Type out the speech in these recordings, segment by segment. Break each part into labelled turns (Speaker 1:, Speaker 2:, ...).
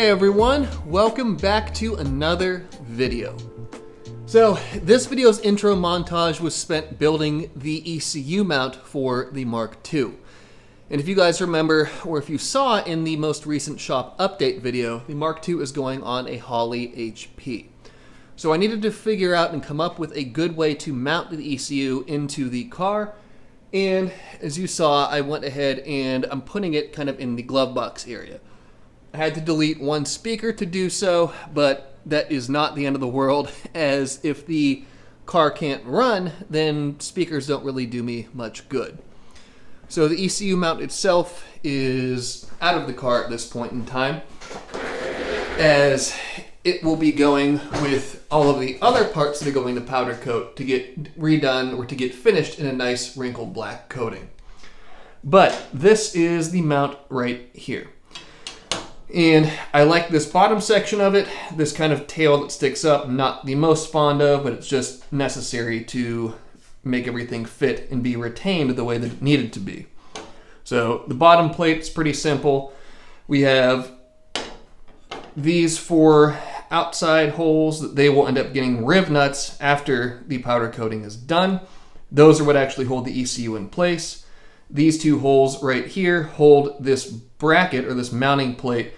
Speaker 1: Hey everyone, welcome back to another video. So this video's intro montage was spent building the ECU mount for the Mark II. And if you guys remember, or if you saw in the most recent shop update video, the Mark II is going on a Holley HP. So I needed to figure out and come up with a good way to mount the ECU into the car. And as you saw, I went ahead and I'm putting it kind of in the glove box area. I had to delete one speaker to do so, but that is not the end of the world, as if the car can't run, then speakers don't really do me much good. So the ECU mount itself is out of the car at this point in time, as it will be going with all of the other parts that are going to powder coat to get redone or to get finished in a nice wrinkled black coating. But this is the mount right here. And I like this bottom section of it, this kind of tail that sticks up, not the most fond of, but it's just necessary to make everything fit and be retained the way that it needed to be. So the bottom plate's pretty simple. We have these four outside holes that they will end up getting riv nuts after the powder coating is done. Those are what actually hold the ECU in place. These two holes right here hold this bracket or this mounting plate,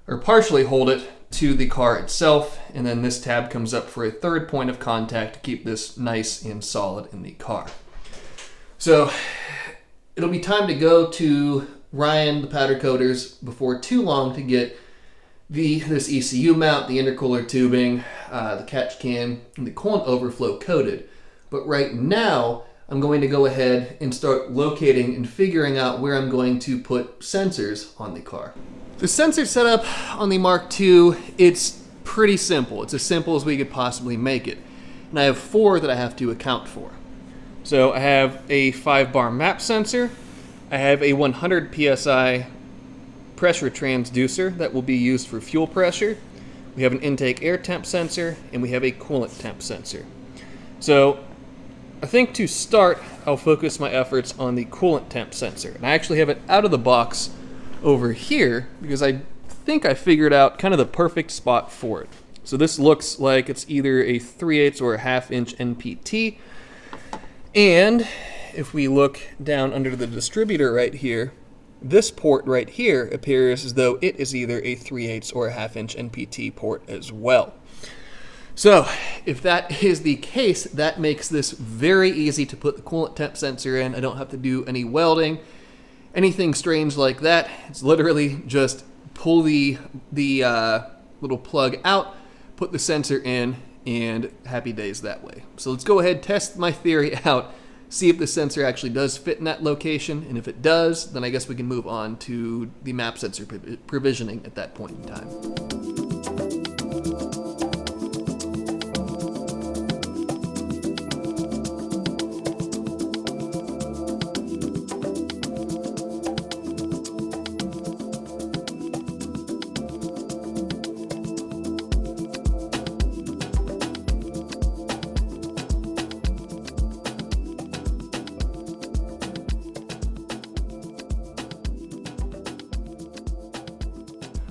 Speaker 1: or partially hold it to the car itself, and then this tab comes up for a third point of contact to keep this nice and solid in the car. So it'll be time to go to Ryan, the powder coaters, before too long to get this ECU mount, the intercooler tubing, the catch can, and the coolant overflow coated. But right now, I'm going to go ahead and start locating and figuring out where I'm going to put sensors on the car. The sensor setup on the Mark II, it's pretty simple. It's as simple as we could possibly make it. And I have four that I have to account for. So I have a 5-bar map sensor. I have a 100 PSI pressure transducer that will be used for fuel pressure. We have an intake air temp sensor, and we have a coolant temp sensor. So I think to start, I'll focus my efforts on the coolant temp sensor. And I actually have it out of the box over here because I think I figured out kind of the perfect spot for it. So this looks like it's either a 3/8 or a 1/2 inch NPT. And if we look down under the distributor right here, this port right here appears as though it is either a 3/8 or a 1/2 inch NPT port as well. So if that is the case, that makes this very easy to put the coolant temp sensor in. I don't have to do any welding, anything strange like that. It's literally just pull the little plug out, put the sensor in, and happy days that way. So let's go ahead, test my theory out, see if the sensor actually does fit in that location, and if it does, then I guess we can move on to the map sensor provisioning at that point in time.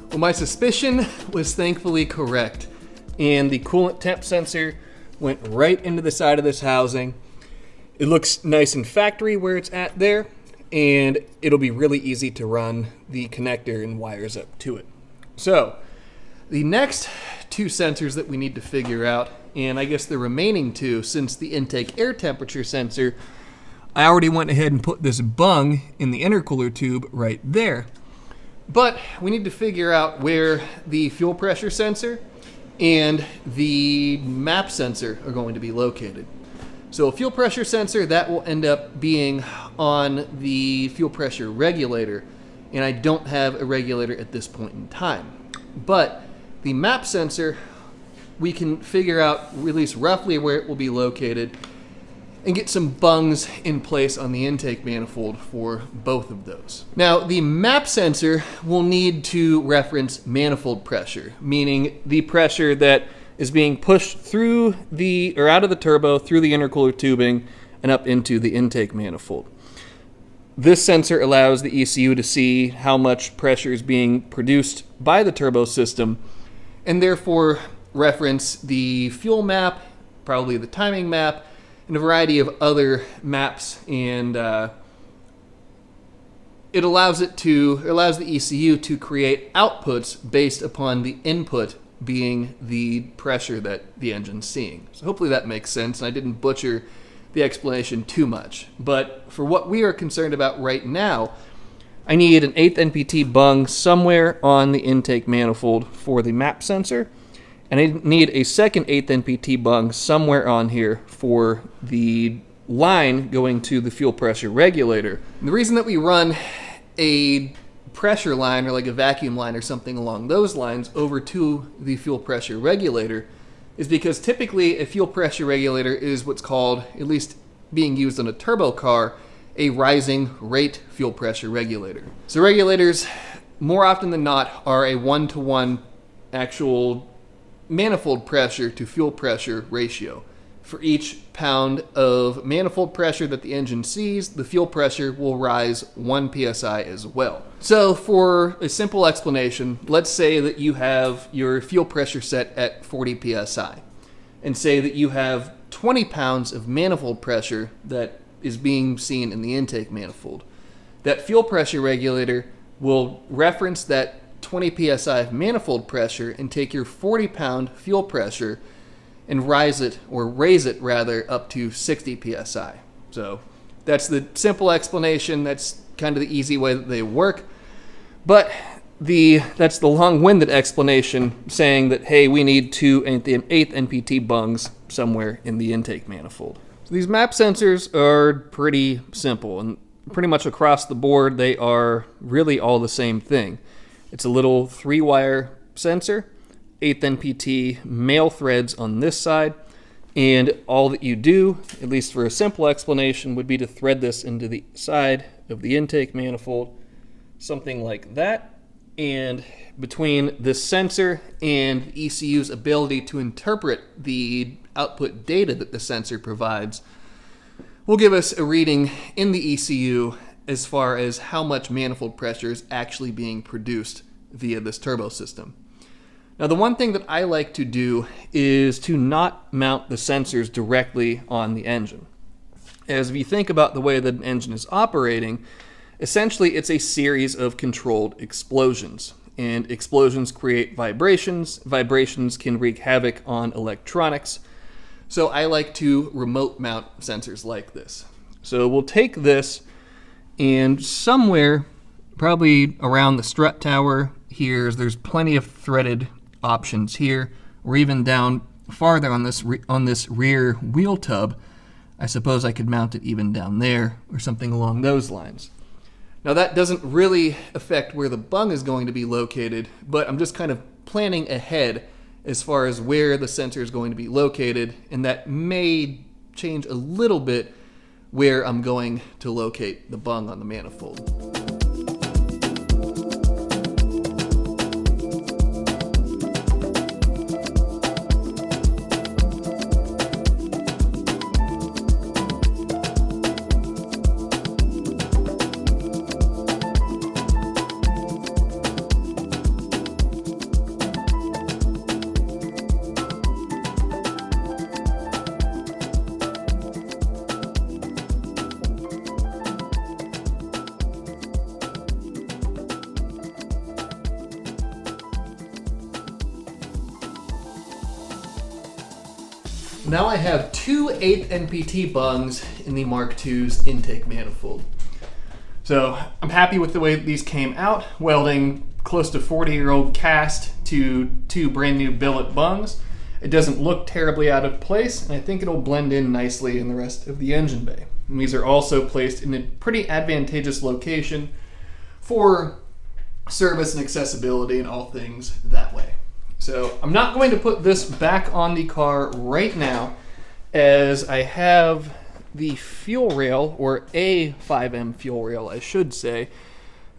Speaker 1: Well, my suspicion was thankfully correct, and the coolant temp sensor went right into the side of this housing. It looks nice and factory where it's at there, and it'll be really easy to run the connector and wires up to it. So the next two sensors that we need to figure out, and I guess the remaining two, since the intake air temperature sensor, I already went ahead and put this bung in the intercooler tube right there. But we need to figure out where the fuel pressure sensor and the map sensor are going to be located. So a fuel pressure sensor, that will end up being on the fuel pressure regulator, and I don't have a regulator at this point in time. But the map sensor, we can figure out at least roughly where it will be located and get some bungs in place on the intake manifold for both of those. Now, the map sensor will need to reference manifold pressure, meaning the pressure that is being pushed through out of the turbo, through the intercooler tubing, and up into the intake manifold. This sensor allows the ECU to see how much pressure is being produced by the turbo system, and therefore reference the fuel map, probably the timing map, and a variety of other maps, and it allows the ECU to create outputs based upon the input being the pressure that the engine's seeing. So hopefully that makes sense, and I didn't butcher the explanation too much. But for what we are concerned about right now, I need an 8th NPT bung somewhere on the intake manifold for the map sensor, and I need a second 8th NPT bung somewhere on here for the line going to the fuel pressure regulator. And the reason that we run a pressure line or like a vacuum line or something along those lines over to the fuel pressure regulator is because typically a fuel pressure regulator is what's called, at least being used on a turbo car, a rising rate fuel pressure regulator. So regulators, more often than not, are a 1-to-1 actual manifold pressure to fuel pressure ratio. For each pound of manifold pressure that the engine sees, the fuel pressure will rise 1 psi as well. So for a simple explanation, let's say that you have your fuel pressure set at 40 psi, and say that you have 20 pounds of manifold pressure that is being seen in the intake manifold. That fuel pressure regulator will reference that 20 psi of manifold pressure and take your 40-pound fuel pressure and raise it rather, up to 60 psi. So that's the simple explanation. That's kind of the easy way that they work. But that's the long-winded explanation saying that, hey, we need 2 8th NPT bungs somewhere in the intake manifold. So these map sensors are pretty simple, and pretty much across the board, they are really all the same thing. It's a little 3-wire sensor, 8th NPT male threads on this side, and all that you do, at least for a simple explanation, would be to thread this into the side of the intake manifold, something like that. And between this sensor and ECU's ability to interpret the output data that the sensor provides, will give us a reading in the ECU as far as how much manifold pressure is actually being produced via this turbo system. Now, the one thing that I like to do is to not mount the sensors directly on the engine. As if you think about the way that an engine is operating, essentially it's a series of controlled explosions. And explosions create vibrations. Vibrations can wreak havoc on electronics. So I like to remote mount sensors like this. So we'll take this, and somewhere, probably around the strut tower here, there's plenty of threaded options here, or even down farther on this rear wheel tub. I suppose I could mount it even down there or something along those lines. Now that doesn't really affect where the bung is going to be located, but I'm just kind of planning ahead as far as where the sensor is going to be located, and that may change a little bit where I'm going to locate the bung on the manifold. Now I have 2 8th NPT bungs in the Mark II's intake manifold. So I'm happy with the way these came out, welding close to 40-year-old cast to 2 brand new billet bungs. It doesn't look terribly out of place, and I think it'll blend in nicely in the rest of the engine bay. And these are also placed in a pretty advantageous location for service and accessibility and all things that way. So I'm not going to put this back on the car right now, as I have the fuel rail, or a 5M fuel rail I should say,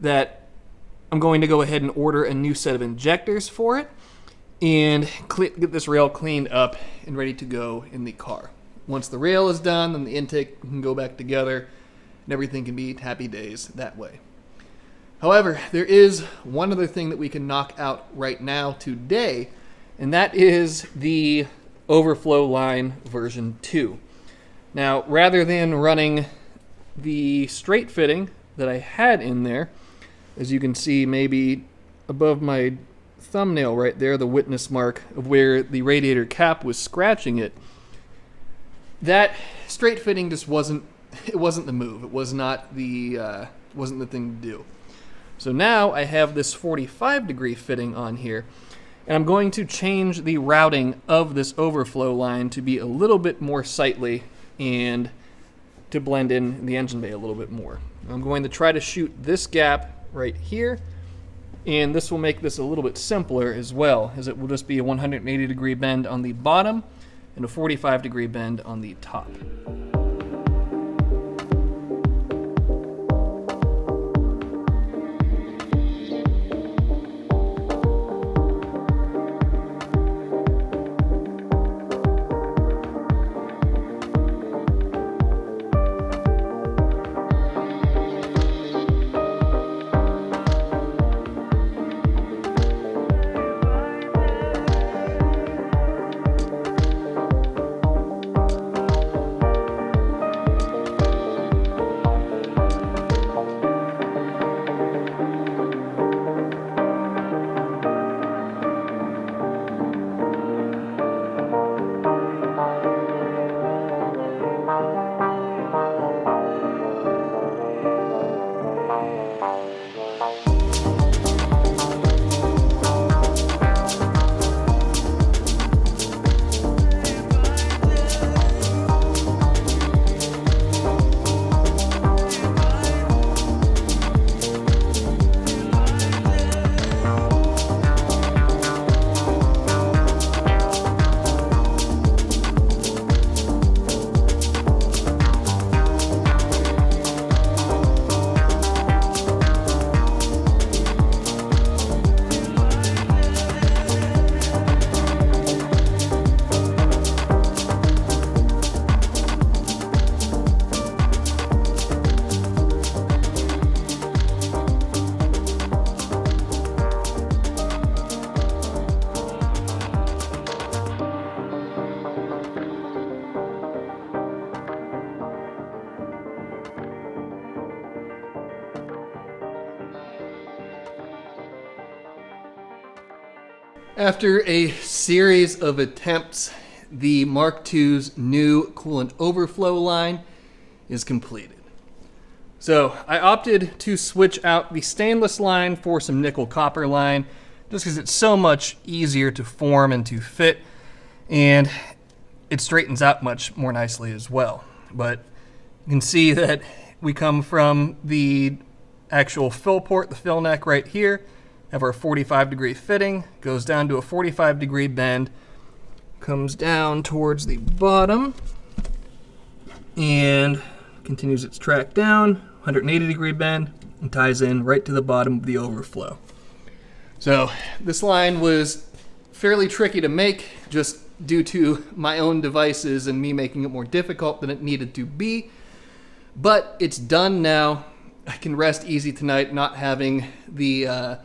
Speaker 1: that I'm going to go ahead and order a new set of injectors for it and get this rail cleaned up and ready to go in the car. Once the rail is done, then the intake can go back together, and everything can be happy days that way. However, there is one other thing that we can knock out right now today, and that is the Overflow line version 2. Now, rather than running the straight fitting that I had in there, as you can see maybe above my thumbnail right there, the witness mark of where the radiator cap was scratching it, that straight fitting just wasn't the move. It was not the wasn't the thing to do. So now I have this 45-degree fitting on here, and I'm going to change the routing of this overflow line to be a little bit more sightly and to blend in the engine bay a little bit more. I'm going to try to shoot this gap right here, and this will make this a little bit simpler as well, as it will just be a 180-degree bend on the bottom and a 45-degree bend on the top. After a series of attempts, the Mark II's new coolant overflow line is completed. So I opted to switch out the stainless line for some nickel copper line, just because it's so much easier to form and to fit, and it straightens out much more nicely as well. But you can see that we come from the actual fill port, the fill neck right here, have our 45-degree fitting, goes down to a 45-degree bend, comes down towards the bottom, and continues its track down, 180-degree bend, and ties in right to the bottom of the overflow. So this line was fairly tricky to make, just due to my own devices and me making it more difficult than it needed to be. But it's done now. I can rest easy tonight, not having the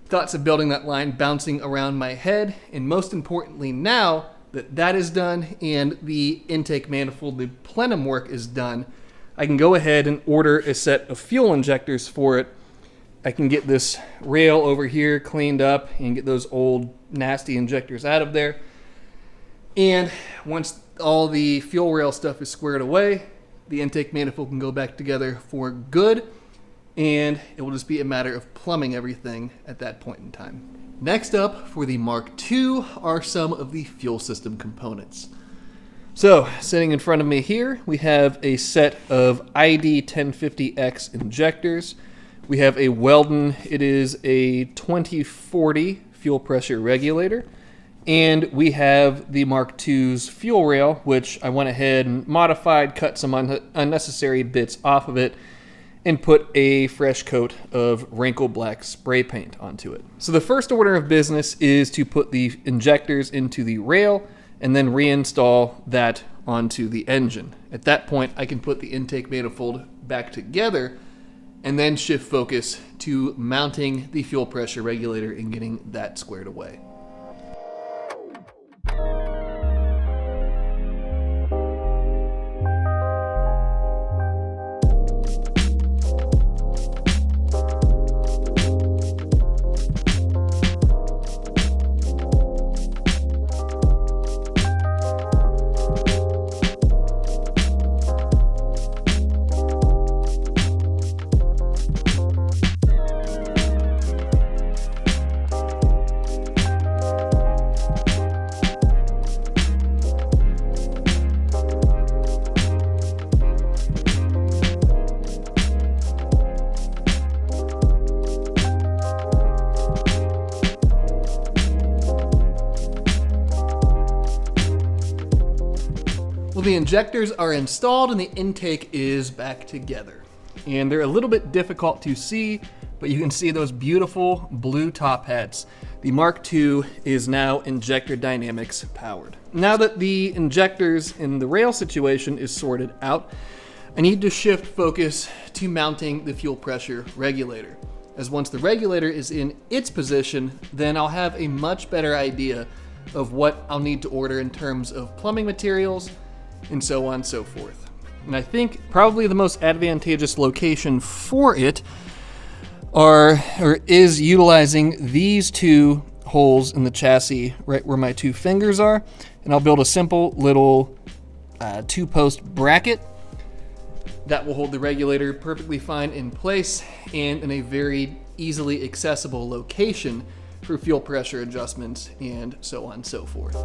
Speaker 1: thoughts of building that line bouncing around my head. And most importantly, now that that is done and the intake manifold, the plenum work is done, I can go ahead and order a set of fuel injectors for it. I can get this rail over here cleaned up and get those old nasty injectors out of there. And once all the fuel rail stuff is squared away, the intake manifold can go back together for good, and it will just be a matter of plumbing everything at that point in time. Next up for the Mark II are some of the fuel system components. So, sitting in front of me here, we have a set of ID 1050X injectors. We have a Weldon, it is a 2040 fuel pressure regulator. And we have the Mark II's fuel rail, which I went ahead and modified, cut some unnecessary bits off of it, and put a fresh coat of wrinkle black spray paint onto it. So the first order of business is to put the injectors into the rail and then reinstall that onto the engine. At that point, I can put the intake manifold back together, and then shift focus to mounting the fuel pressure regulator and getting that squared away. Well, the injectors are installed and the intake is back together. And they're a little bit difficult to see, but you can see those beautiful blue top hats. The Mark II is now injector dynamics powered. Now that the injectors in the rail situation is sorted out, I need to shift focus to mounting the fuel pressure regulator. As once the regulator is in its position, then I'll have a much better idea of what I'll need to order in terms of plumbing materials, and so on and so forth. And I think probably the most advantageous location for it is utilizing these two holes in the chassis right where my two fingers are. And I'll build a simple little 2-post bracket that will hold the regulator perfectly fine in place and in a very easily accessible location for fuel pressure adjustments and so on and so forth.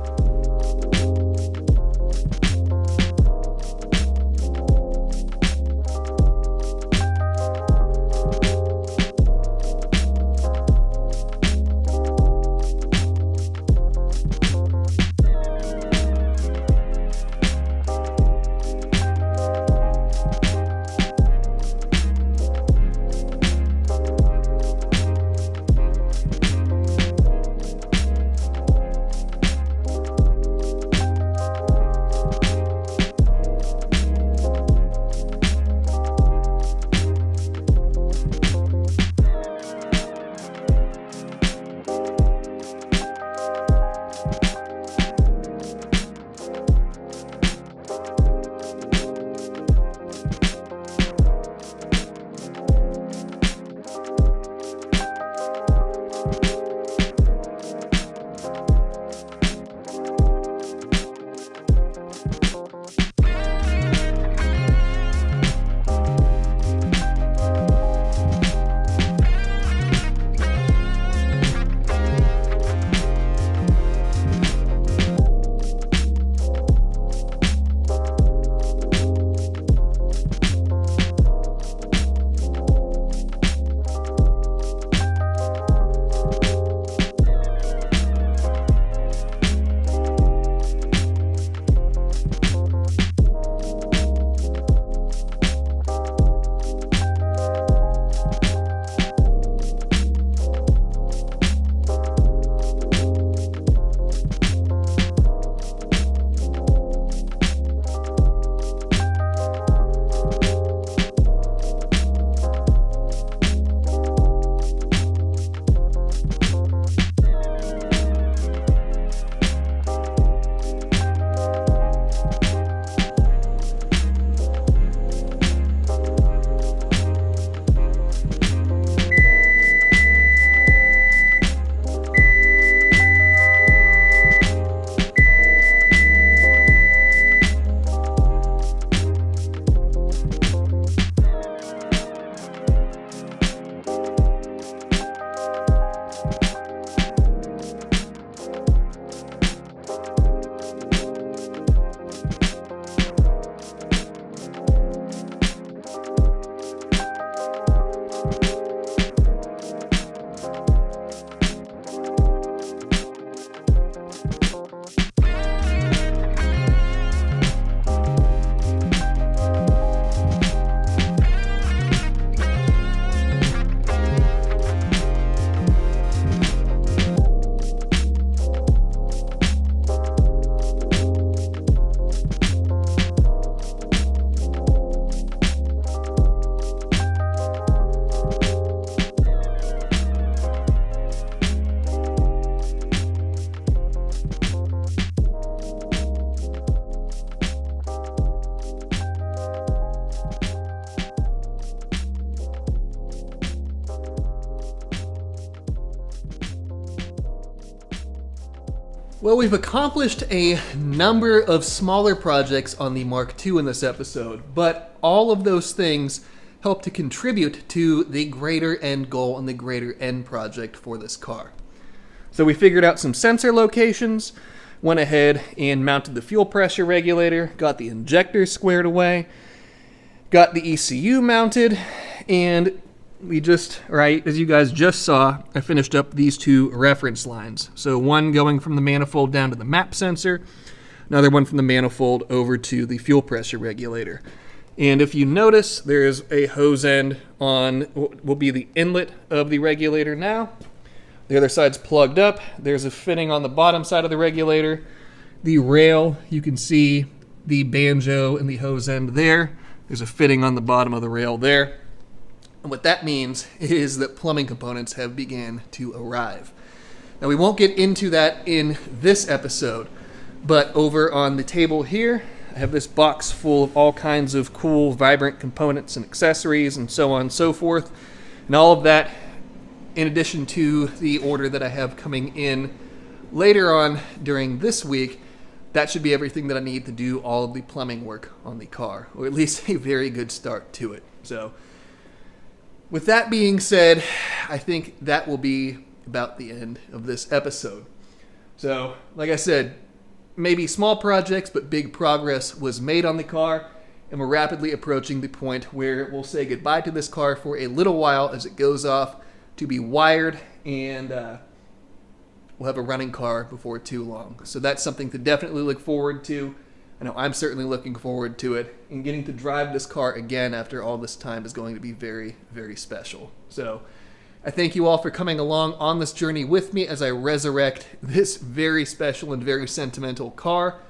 Speaker 1: Well, we've accomplished a number of smaller projects on the Mark II in this episode, but all of those things help to contribute to the greater end goal and the greater end project for this car. So we figured out some sensor locations, went ahead and mounted the fuel pressure regulator, got the injector squared away, got the ECU mounted, and we just, right, as you guys just saw, I finished up these two reference lines. So one going from the manifold down to the map sensor, another one from the manifold over to the fuel pressure regulator. And if you notice, there's a hose end on what will be the inlet of the regulator now. The other side's plugged up. There's a fitting on the bottom side of the regulator. The rail, you can see the banjo and the hose end there. There's a fitting on the bottom of the rail there. And what that means is that plumbing components have began to arrive. Now we won't get into that in this episode, but over on the table here, I have this box full of all kinds of cool, vibrant components and accessories and so on and so forth. And all of that, in addition to the order that I have coming in later on during this week, that should be everything that I need to do all of the plumbing work on the car, or at least a very good start to it. So with that being said, I think that will be about the end of this episode. So, like I said, maybe small projects, but big progress was made on the car, and we're rapidly approaching the point where we'll say goodbye to this car for a little while as it goes off to be wired, and we'll have a running car before too long. So that's something to definitely look forward to. I know I'm certainly looking forward to it, and getting to drive this car again after all this time is going to be very, very special. So I thank you all for coming along on this journey with me as I resurrect this very special and very sentimental car,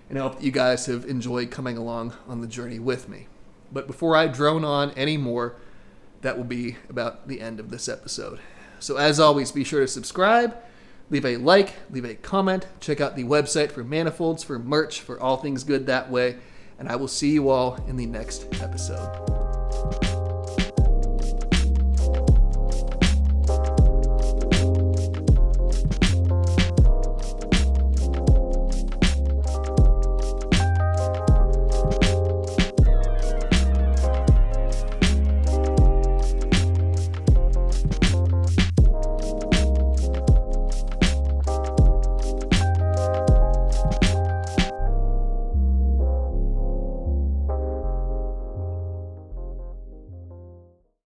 Speaker 1: and I hope that you guys have enjoyed coming along on the journey with me. But before I drone on anymore, that will be about the end of this episode. So as always, be sure to subscribe, leave a like, leave a comment, check out the website for manifolds, for merch, for all things good that way, and I will see you all in the next episode.